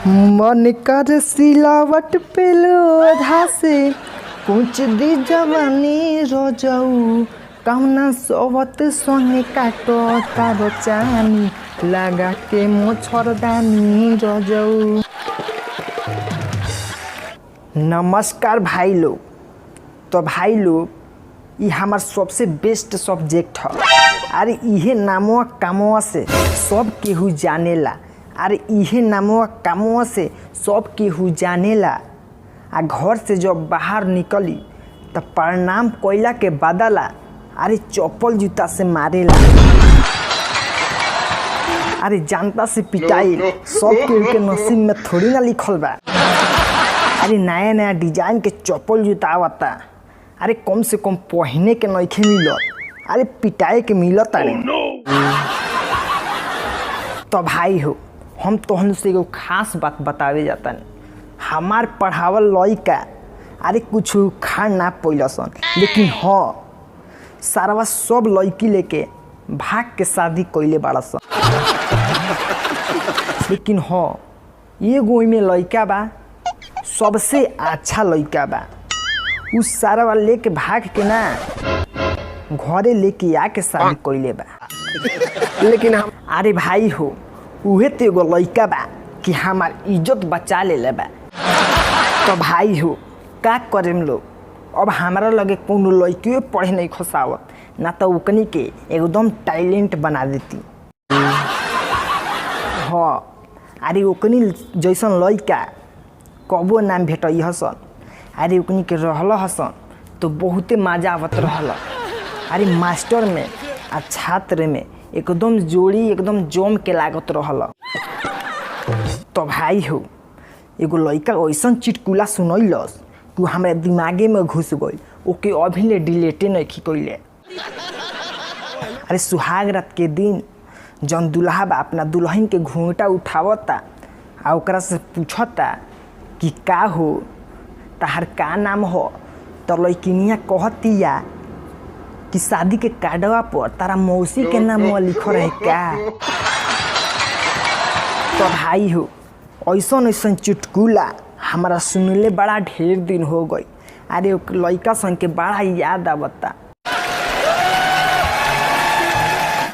मन कर सिलावट पे लोधा से कुछ दी जवानी रोजऊ कौना सोवत संगे काटो तारो चानी लगा के मोछरदानी रोजऊ। नमस्कार भाई लोग। तो भाई लोग ये हमार सबसे बेस्ट सब्जेक्ट है। अरे इहे नामवा कामवा से सब केहू जानेला। अरे इहे नामवा कामवा से सब केहू जानेला। आ घर से जब बाहर निकली तब प्रणाम कोयला के बदला अरे चप्पल जूता से मारेला। अरे जानता से पिटाई सब केहू के नसीब में थोड़ी ना लिखल बा। अरे नया नया डिजाइन के चप्पल जूता आवता। अरे कम से कम पहने के नइखे मिलत, अरे पिटाए के मिलत। अरे तो भाई हो, हम तोहन से एगो खास बात बतावे जाता। हमार पढ़ावल लइका अरे कुछ खा ना पैलसन, लेकिन हाँ सारवा सब लड़की लेके भाग के शादी कइले बाड़ा सन। लेकिन हाँ एगो में लइका बा सबसे अच्छा लइका बा। उस सारा लेके भाग के ना घरे लेके आके शादी कइले बा। लेकिन हम अरे भाई हो उहे तो एगो लइका बा कि हमार इज्जत बचा ले बा। तो भाई हो का करेम लोग, अब हमारा लगे कोनो लइकियो पढ़े नहीं खोसावत ना तो उकनी के एकदम टैलेंट बना देती। हाँ अरे उकनी जैसन लइका कबो नाम भेटई हसन। अरे उकनी के रहल हसन तो बहुते मजा आवत रहल। अरे मास्टर में आ छात्र में एकदम जोड़ी एकदम जम के लागत रहल। तो भाई हो एगो लइका ऐसन चिटकुला सुनैलस तू हमारे दिमागे में घुस गई। ओके अभी ले डिलेटे नहीं कइले। अरे सुहाग रात के दिन जन दुल्हा बा अपना दुल्हन के घूंघटा उठावता आ ओकरा से पूछता कि का हो तहार का नाम हो। तो लइकिनिया कहतिया कि शादी के कार्डवा पर तारा मौसी के नाम लिखल रहे का। तो भाई हो ऐसन ऐसन चुटकुला हमारा सुनले बड़ा ढेर दिन हो गई। अरे लइका सन के बड़ा याद आवता।